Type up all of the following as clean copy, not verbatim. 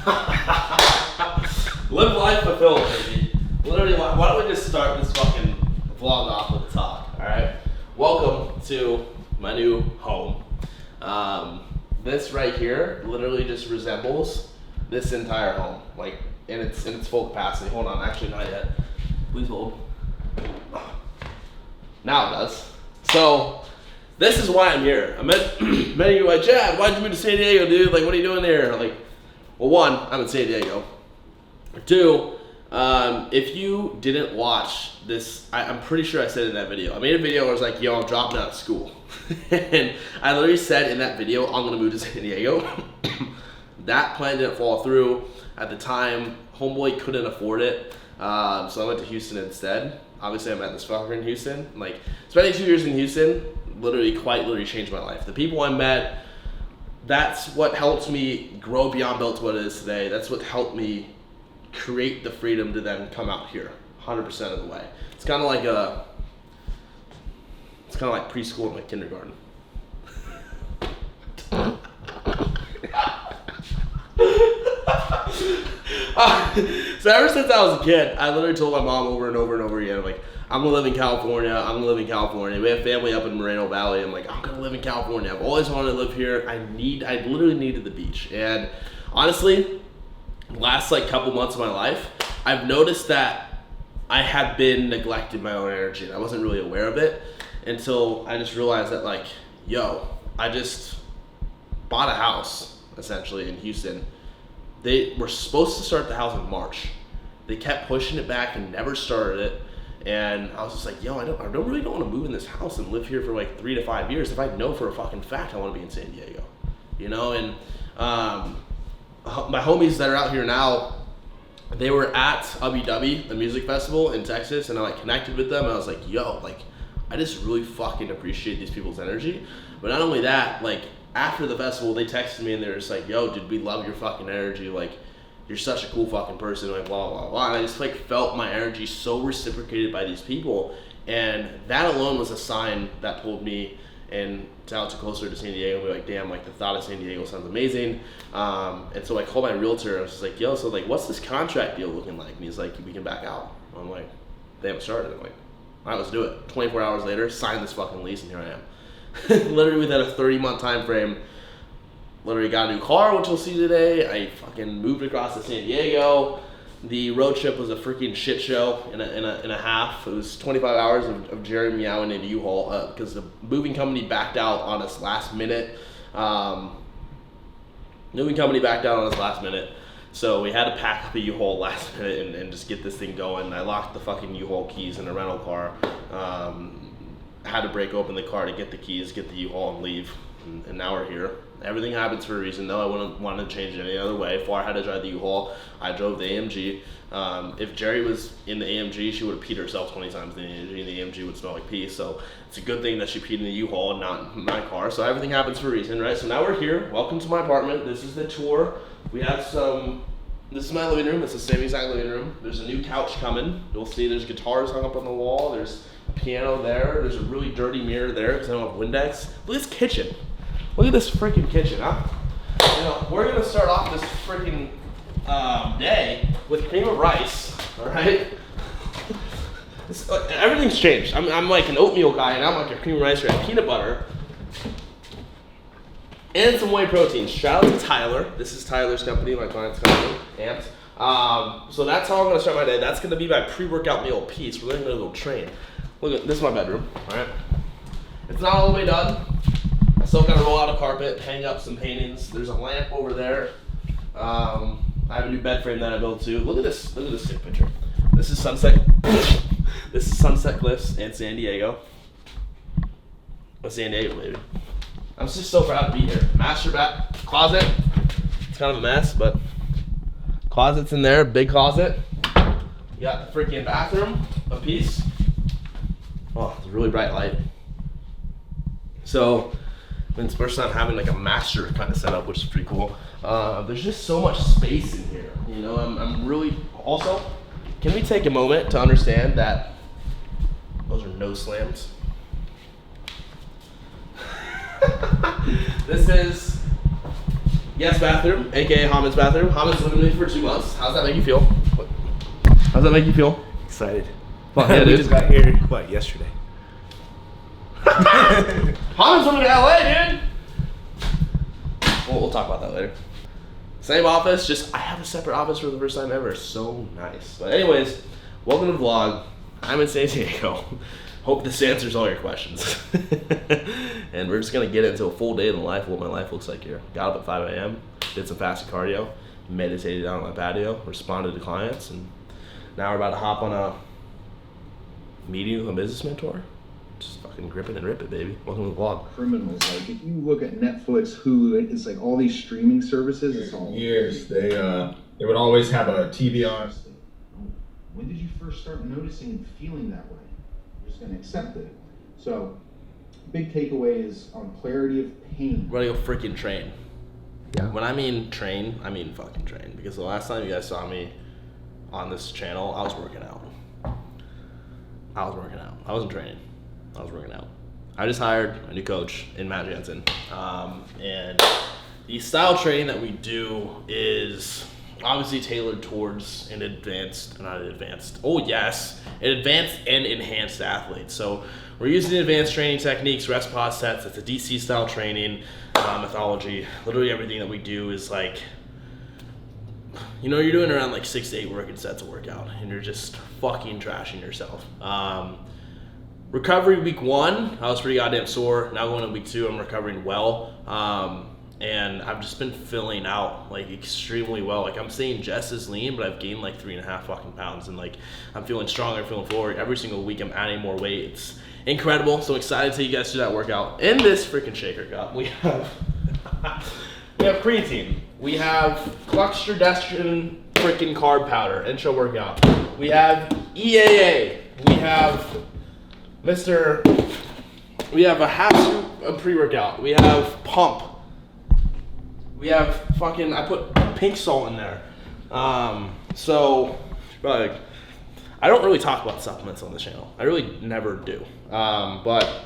Live life fulfilled, baby. Literally, why don't we just start this fucking vlog off with a talk, alright? Welcome to my new home. This right here literally just resembles this entire home, like in its full capacity. Hold on, actually not yet. Please hold. Now it does. So, this is why I'm here. I met many of you like, Chad, why'd you move to San Diego, dude? Like, what are you doing there? Like, well, one, I'm in San Diego. Two, if you didn't watch this, I'm pretty sure I said in that video. I made a video where I was like, yo, I'm dropping out of school. And I literally said in that video, I'm gonna move to San Diego. That plan didn't fall through. At the time, homeboy couldn't afford it. So I went to Houston instead. Obviously, I met this fucker in Houston. Like, spending 2 years in Houston literally changed my life. The people I met, that's what helped me grow beyond built to what it is today. That's what helped me create the freedom to then come out here 100% of the way. It's kind of like preschool and like kindergarten. So ever since I was a kid, I literally told my mom over and over and over again, I'm like, I'm gonna live in California. I'm gonna live in California. We have family up in Moreno Valley. I'm like, I'm gonna live in California. I've always wanted to live here. I literally needed the beach. And honestly, last like couple months of my life, I've noticed that I have been neglecting my own energy, and I wasn't really aware of it until I just realized that, like, yo, I just bought a house essentially in Houston. They were supposed to start the house in March. They kept pushing it back and never started it. And I was just like, yo, I don't really want to move in this house and live here for like 3 to 5 years if I know for a fucking fact I want to be in San Diego, you know? And my homies that are out here now, they were at Ubby Dubby, the music festival in Texas, and I like connected with them, and I was like, yo, like, I just really fucking appreciate these people's energy. But not only that, like, after the festival, they texted me and they were just like, yo, dude, we love your fucking energy. Like, you're such a cool fucking person. Like, blah, blah, blah. And I just, like, felt my energy so reciprocated by these people. And that alone was a sign that pulled me and out to closer to San Diego. And be like, damn, like, the thought of San Diego sounds amazing. And so I called my realtor. I was just like, yo, so, like, what's this contract deal looking like? And he's like, we can back out. I'm like, they haven't started. I'm like, all right, let's do it. 24 hours later, signed this fucking lease, and here I am. Literally within a 30-month time frame, literally got a new car, which you'll see today. I fucking moved across to San Diego. The road trip was a freaking shit show in a half. It was 25 hours of Jerry meowing in a U-Haul because the moving company backed out on us last minute. So we had to pack up a U-Haul last minute and just get this thing going. I locked the fucking U-Haul keys in a rental car. Had to break open the car to get the keys, get the U-Haul, and leave. And now we're here. Everything happens for a reason, though. I wouldn't want to change it any other way. If I had to drive the U-Haul, I drove the AMG. If Jerry was in the AMG, she would have peed herself 20 times in the AMG, and the AMG would smell like pee. So it's a good thing that she peed in the U-Haul and not in my car. So everything happens for a reason, right? So now we're here. Welcome to my apartment. This is the tour. We have this is my living room. It's the same exact living room. There's a new couch coming. You'll see there's guitars hung up on the wall. There's a piano there. There's a really dirty mirror there because I don't have Windex. Look at this kitchen. Look at this freaking kitchen, huh? You know, we're gonna start off this freaking day with cream of rice, all right? Everything's changed. I'm like an oatmeal guy, and I'm like a cream of rice and peanut butter. And some whey protein. Shout out to Tyler. This is Tyler's company, my client's company, Amped. So that's how I'm gonna start my day. That's gonna be my pre-workout meal piece. We're gonna go train. Look at this is my bedroom, all right? It's not all the way done. I still gotta roll out a carpet, hang up some paintings. There's a lamp over there. I have a new bed frame that I built too. Look at this sick picture. This is Sunset. This is Sunset Cliffs in San Diego. San Diego, baby. I'm just so proud to be here. Master bath closet. It's kind of a mess, but closet's in there. Big closet. You got the freaking bathroom, a piece. Oh, it's a really bright light. So, it's first time having like a master kind of setup, which is pretty cool. There's just so much space in here. You know, I'm really also. Can we take a moment to understand that those are no slams? This is Yes bathroom, aka Hamid's bathroom. Hamid's lived with me for 2 months. How's that make you feel? How's that make you feel? Excited. Fuck yeah, We dude. just got here, what, yesterday? Hamid's living in LA, dude. We'll talk about that later. Same office, just I have a separate office for the first time ever. So nice. But anyways, welcome to the vlog. I'm in San Diego. Hope this answers all your questions. And we're just gonna get into a full day in the life of what my life looks like here. Got up at 5 a.m., did some fasted cardio, meditated down on my patio, responded to clients, and now we're about to hop on a meeting with a business mentor. Just fucking grip it and rip it, baby. Welcome to the vlog. Criminals, like if you look at Netflix, Hulu, it's like all these streaming services. It's all years. They would always have a TV on. When did you first start noticing and feeling that way? You're just gonna accept it. So, big takeaway is on clarity of pain. We're gonna go freaking train. Yeah. When I mean train, I mean fucking train. Because the last time you guys saw me on this channel, I was working out. I wasn't training. I was working out. I just hired a new coach in Matt Jansen. And the style training that we do is obviously tailored towards an advanced and enhanced athlete. So we're using advanced training techniques, rest pause sets. It's a DC style training methodology. Literally everything that we do is like, you know, you're doing around like 6 to 8 working sets of workout and you're just fucking trashing yourself. Recovery week 1, I was pretty goddamn sore. Now going to week 2, I'm recovering well. And I've just been filling out like extremely well. Like I'm staying just as lean, but I've gained like 3.5 fucking pounds. And like I'm feeling stronger, feeling forward. Every single week I'm adding more weight. It's incredible. So excited to take you guys through that workout. In this freaking shaker cup, we have creatine. We have cluxtrodestrin freaking carb powder, intro workout. We have EAA. We have we have a half scoop of pre-workout. We have pump. We have fucking, I put pink salt in there. So, like, I don't really talk about supplements on this channel. I really never do. But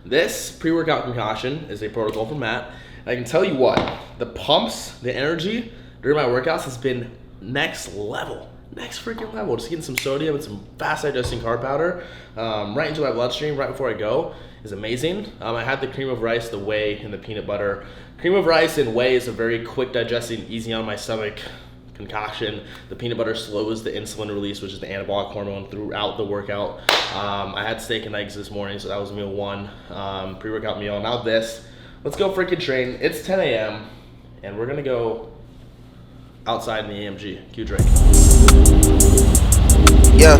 this pre-workout concoction is a protocol from Matt. And I can tell you what, the pumps, the energy during my workouts has been next level. Next freaking level. Just getting some sodium and some fast digesting carb powder right into my bloodstream right before I go is amazing. I had the cream of rice, the whey, and the peanut butter. Cream of rice and whey is a very quick digesting, easy on my stomach concoction. The peanut butter slows the insulin release, which is the anabolic hormone, throughout the workout. I had steak and eggs this morning, so that was meal 1, pre-workout meal. Now this, let's go freaking train. It's 10 a.m. and we're gonna go outside in the AMG. Cue Drake. Yeah,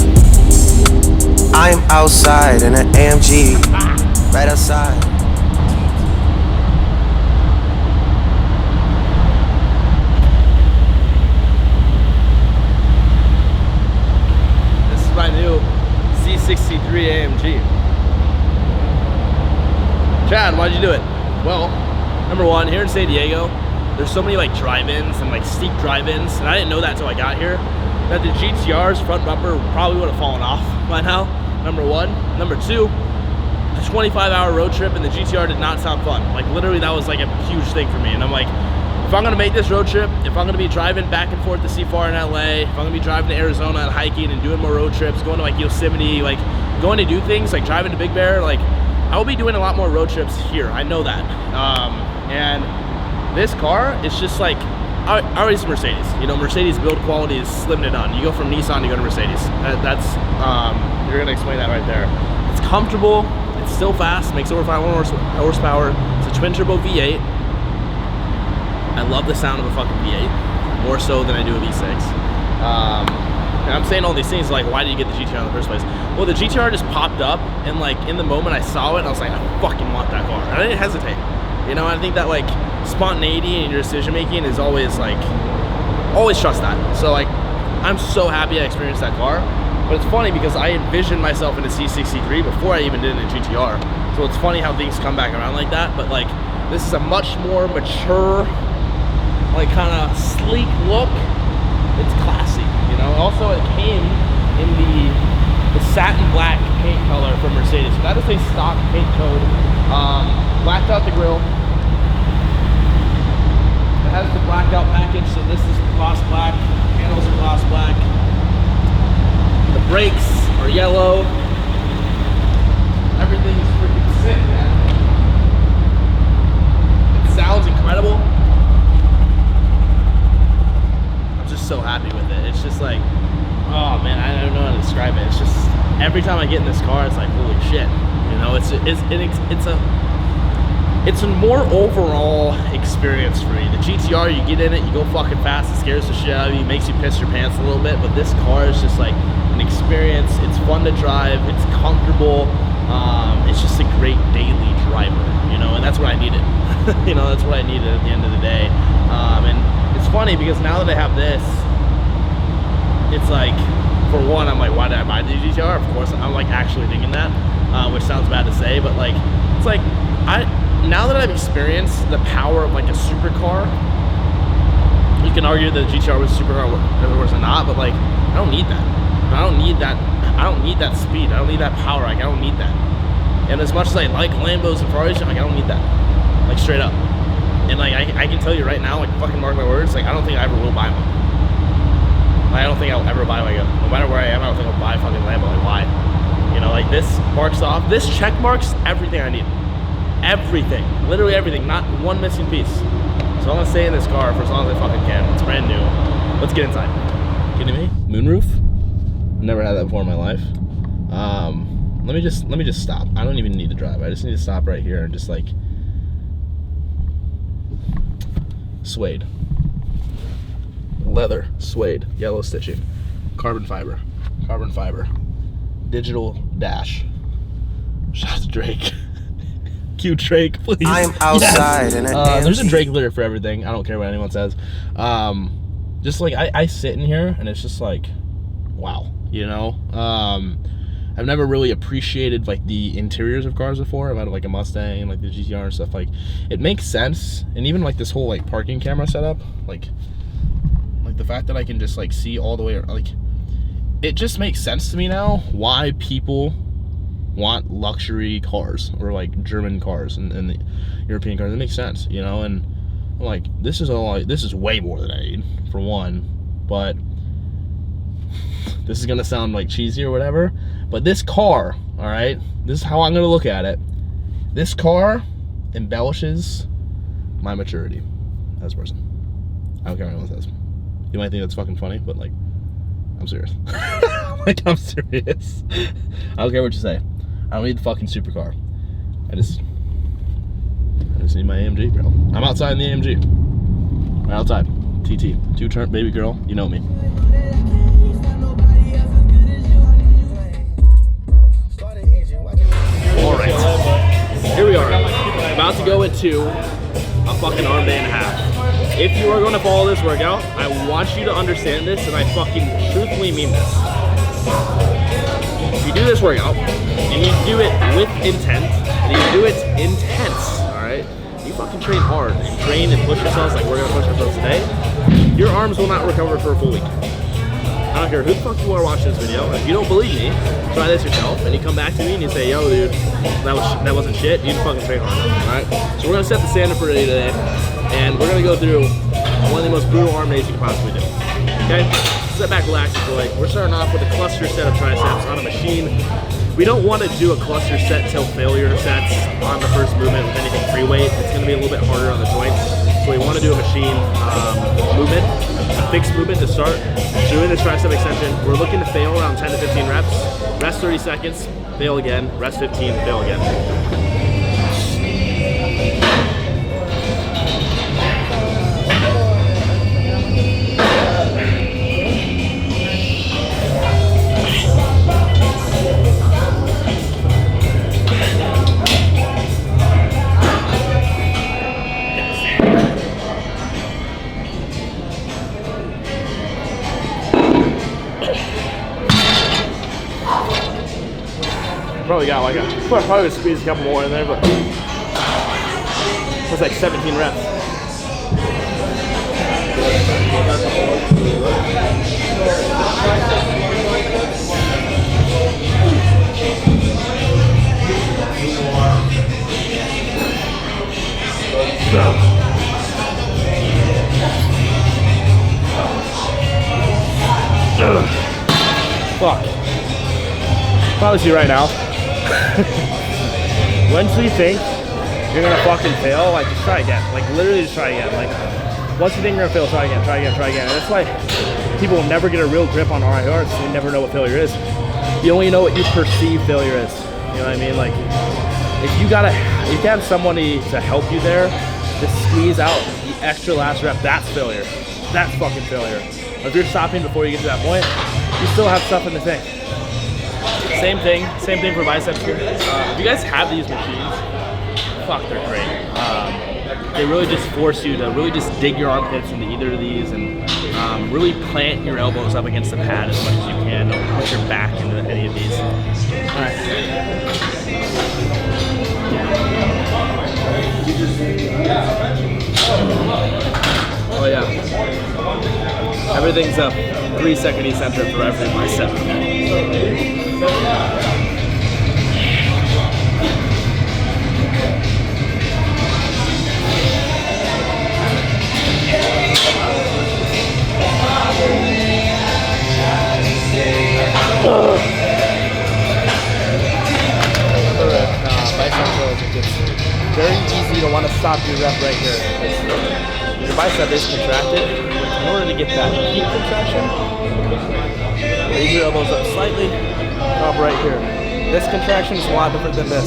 I'm outside in an AMG, right outside. This is my new C63 AMG. Chad, why'd you do it? Well, number 1, here in San Diego, there's so many like drive-ins and like steep drive-ins, and I didn't know that until I got here, that the GTR's front bumper probably would have fallen off by now, number 1. Number 2, the 25-hour road trip and the GTR did not sound fun. Like literally that was like a huge thing for me, and I'm like, if I'm gonna make this road trip, if I'm gonna be driving back and forth to see far in LA, if I'm gonna be driving to Arizona and hiking and doing more road trips, going to like Yosemite, like going to do things like driving to Big Bear, like I will be doing a lot more road trips here. I know that. And this car is just like, I already use Mercedes. You know, Mercedes build quality is slim to none. You go from Nissan, you go to Mercedes. You're gonna explain that right there. It's comfortable, it's still fast, makes over 500 horsepower. It's a twin turbo V8. I love the sound of a fucking V8, more so than I do a V6. And I'm saying all these things like, why did you get the GTR in the first place? Well, the GTR just popped up, and like in the moment I saw it, I was like, I fucking want that car. And I didn't hesitate. You know, I think that like spontaneity in your decision making is always like, always trust that. So like, I'm so happy I experienced that car. But it's funny because I envisioned myself in a C63 before I even did a GTR. So it's funny how things come back around like that. But like, this is a much more mature, like kind of sleek look. It's classy, you know. Also, it came in the satin black paint color from Mercedes. So that is a stock paint code. Blacked out the grille. has the blacked out package, so this is gloss black, panels are gloss black. The brakes are yellow. Everything is freaking sick, man. It sounds incredible. I'm just so happy with it. It's just like, oh man, I don't know how to describe it. It's just, every time I get in this car, it's like, holy shit. You know, it's a more overall experience for me. The GTR, you get in it, you go fucking fast, it scares the shit out of you, makes you piss your pants a little bit, but this car is just like an experience. It's fun to drive, it's comfortable, it's just a great daily driver, you know, and that's what I needed. You know, that's what I needed at the end of the day. And it's funny because now that I have this, it's like, for one, I'm like, why did I buy the GTR? Of course, I'm like actually thinking that, which sounds bad to say, but like, it's like, now that I've experienced the power of like a supercar, you can argue that the GTR was a supercar or not, but like, I don't need that. I don't need that. I don't need that speed. I don't need that power. Like, I don't need that. And as much as I like Lambos and Ferraris, like, I don't need that. Like, straight up. And like, I can tell you right now, like, fucking mark my words, like, I don't think I ever will buy one. Like, I don't think I'll ever buy like no matter where I am, I don't think I'll buy a fucking Lambo. Like, why? You know, like, this marks off, this check marks everything I need. Everything, literally everything, not one missing piece. So I'm gonna stay in this car for as long as I fucking can. It's brand new. Let's get inside. Kidding me? Moonroof? Never had that before in my life. Let me just stop. I don't even need to drive. I just need to stop right here and just like suede, leather, suede, yellow stitching, carbon fiber, digital dash. Shout out to Drake. Cute Drake, please. I'm outside in an there's a Drake lyric for everything. I don't care what anyone says. Just like I sit in here and it's just like, wow, you know. I've never really appreciated like the interiors of cars before. I've had like a Mustang and like the GTR and stuff. Like, it makes sense, and even like this whole like parking camera setup, like the fact that I can just like see all the way, like, it just makes sense to me now why people want luxury cars or like German cars and the European cars. It makes sense, you know. And I'm like, this is way more than I need, for one. But this is gonna sound like cheesy or whatever, but this car, all right, this is how I'm gonna look at it. This car embellishes my maturity as a person. I don't care what anyone says. You might think that's fucking funny, but like, I'm serious. Like, I'm serious. I don't care what you say. I don't need the fucking supercar. I just need my AMG, bro. I'm outside in the AMG. Right outside. TT. Two-turn baby girl. You know me. Alright. Here we are. About to go into a fucking arm day and a half. If you are going to follow this workout, I want you to understand this, and I fucking truthfully mean this. If you do this workout, and you do it with intent, and you do it intense, alright? You fucking train hard, and train and push yourselves like we're gonna push ourselves today, your arms will not recover for a full week. I don't care who the fuck you are watching this video. If you don't believe me, try this yourself, and you come back to me and you say, yo dude, that wasn't shit, you need to fucking train hard, alright? So we're gonna set the standard for today, and we're gonna go through one of the most brutal arm days you can possibly do, okay? Sit back, relax, enjoy. We're starting off with a cluster set of triceps on a machine. We don't want to do a cluster set till failure sets on the first movement with anything free weight. It's going to be a little bit harder on the joints. So we want to do a machine movement, a fixed movement to start. Doing this tricep extension, we're looking to fail around 10 to 15 reps. Rest 30 seconds, fail again. Rest 15, fail again. Probably got like probably would squeeze a couple more in there, but it's like 17 reps. fuck. Promise you right now. Once you think you're gonna fucking fail, like just try again. Like literally just try again. Like once you think you're gonna fail, try again, try again, try again. And that's why people will never get a real grip on RIRs. They never know what failure is. You only know what you perceive failure is. You know what I mean? Like if you have somebody to help you there to squeeze out the extra last rep, that's failure. That's fucking failure. Or if you're stopping before you get to that point, you still have stuff in the tank. Same thing for biceps here. If you guys have these machines, fuck, they're great. They really just force you to really just dig your armpits into either of these and really plant your elbows up against the pad as much as you can. Don't put your back into any of these. All right. Oh yeah. Everything's up. 3-second eccentric for every bicep. It's very easy to want to stop your rep right here. Your bicep is contracted. In order to get that deep contraction, raise your elbows up slightly, drop right here. This contraction is a lot different than this.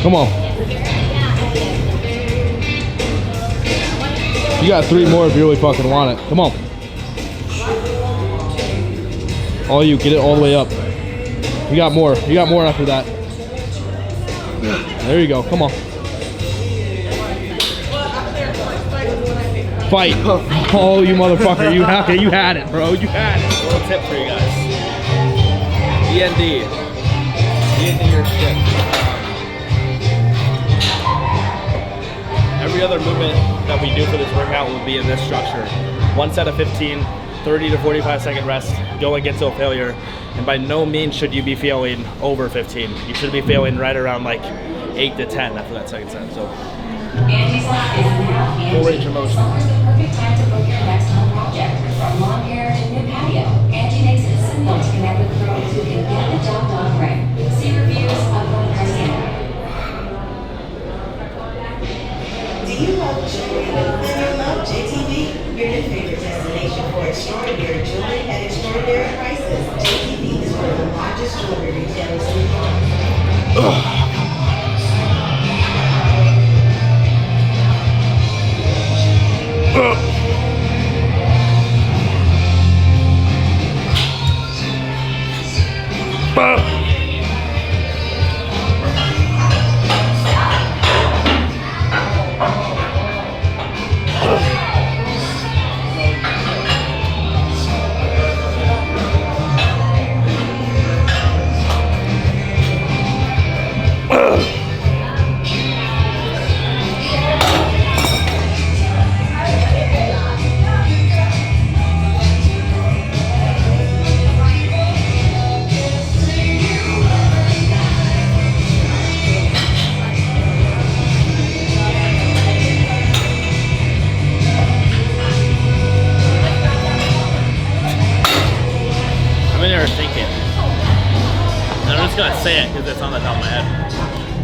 Come on. You got 3 more if you really fucking want it. Come on. All you, get it all the way up. You got more. You got more after that. There you go. Come on. Fight. Oh, you motherfucker. You had it, bro. You had it. A little tip for you guys. DND. DND your shit. Every other movement that we do for this workout will be in this structure. 1 set of 15, 30 to 45 second rest, go and get to a failure. And by no means should you be failing over 15. You should be failing right around like 8 to 10 after that second set. So full range of motion. Perfect time to book your next home project. From lawn care to new patio, Angie makes it simple to connect with pros who can get the job done right. See reviews on One Christina. Do you love jewelry? Then you'll love JTV, your new favorite destination for extraordinary jewelry at extraordinary prices. JTV is one of the largest jewelry retailers in the world. Say it because it's on the top of my head.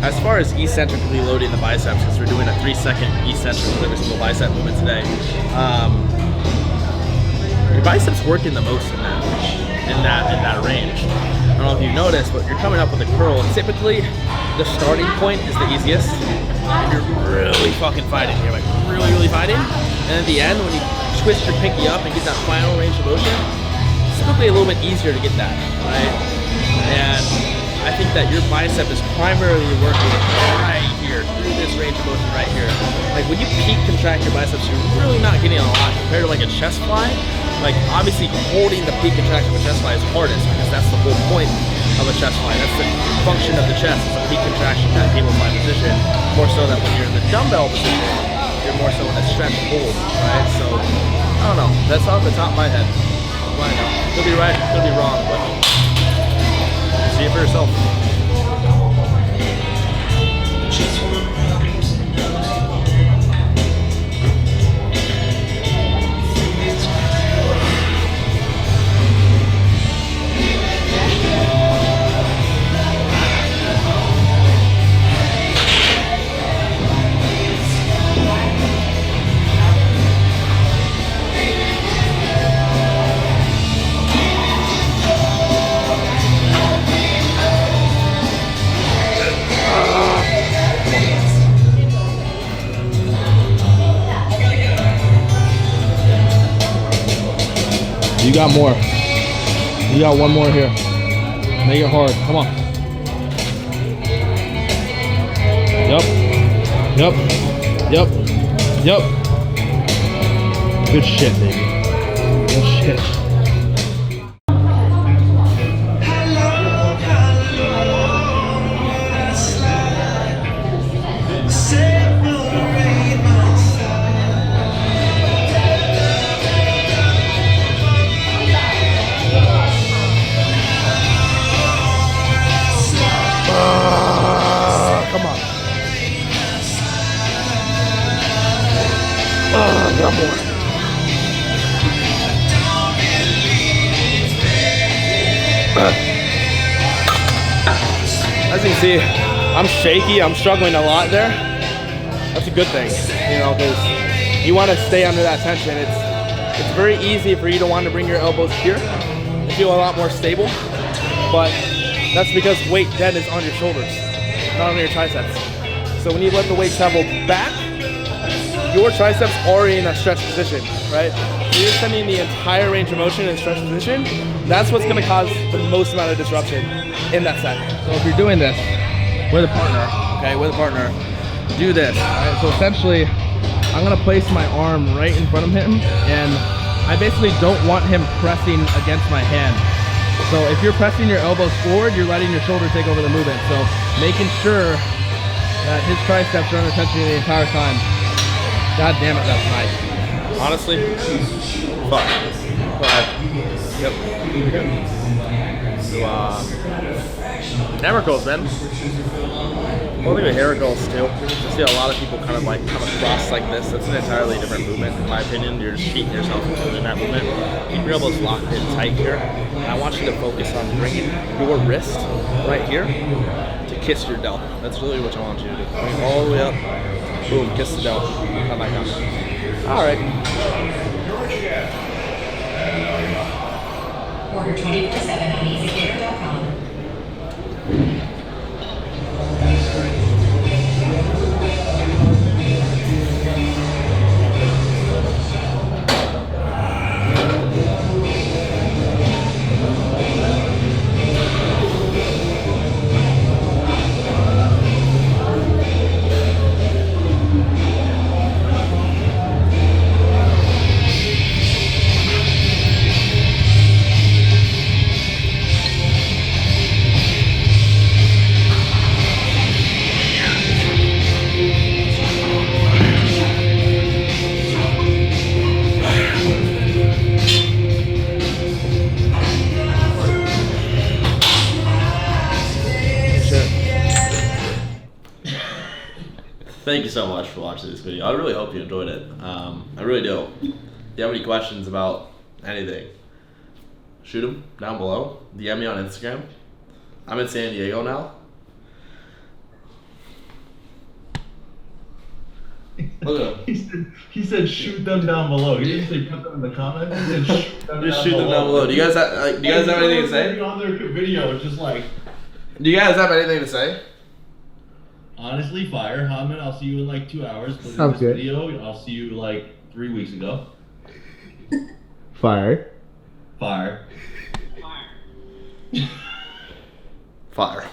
As far as eccentrically loading the biceps, because we're doing a 3-second eccentric with every single bicep movement today, your biceps working the most in that range. I don't know if you've noticed, but you're coming up with a curl. Typically, the starting point is the easiest, and you're really fucking fighting. You're like really fighting, and at the end, when you twist your pinky up and get that final range of motion, it's typically a little bit easier to get that, right? And I think that your bicep is primarily working right here, through this range of motion right here. Like when you peak contract your biceps, you're really not getting a lot compared to like a chest fly. Like obviously holding the peak contraction of a chest fly is hardest because that's the whole point. of a chest fly. That's the function of the chest, is a peak contraction, that cable fly position, more so that when you're in the dumbbell position, you're more so in a stretch hold, right? So, I don't know, that's off the top of my head. Why not? Could be right, could be wrong, but see it for yourself. You got more. You got one more here. Make it hard. Come on. Yep. Yep. Yep. Yep. Good shit, baby. Good shit. Come on. Got more. As you can see, I'm shaky. I'm struggling a lot there. That's a good thing, you know, because you want to stay under that tension. It's very easy for you to want to bring your elbows here and feel a lot more stable, but that's because weight then is on your shoulders, not on your triceps. So when you let the weight travel back, your triceps are already in a stretch position, right? So you're sending the entire range of motion in stretch position. That's what's gonna cause the most amount of disruption in that set. So if you're doing this with a partner, okay, with a partner, do this, right? So essentially, I'm gonna place my arm right in front of him, and I basically don't want him pressing against my hand. So if you're pressing your elbows forward, you're letting your shoulder take over the movement. So making sure that his triceps are under tension the entire time. God damn it, that's nice. Honestly, fuck. Yep. So, hammer curls, man. Well, think of hammer curls too. I see a lot of people kind of like come across like this. That's an entirely different movement, in my opinion. You're just cheating yourself into doing that movement. Keep your elbows locked in tight here. And I want you to focus on bringing your wrist right here to kiss your delt. That's really what I want you to do. Bring it all the way up. Boom, kiss the delt. Come back down. All right. Order 24/7 on easycare.com. Thank you so much for watching this video. I really hope you enjoyed it. I really do. If you have any questions about anything, shoot them down below. DM me on Instagram. I'm in San Diego now. Look at him. He said shoot them down below. He didn't say put them in the comments. He said Just shoot them down below. Do you guys have anything to say? On their video, just like. Do you guys have anything to say? Honestly, fire. Hamid, I'll see you in like 2 hours. But in Sounds this good. video, I'll see you like 3 weeks ago. Fire. Fire. Fire.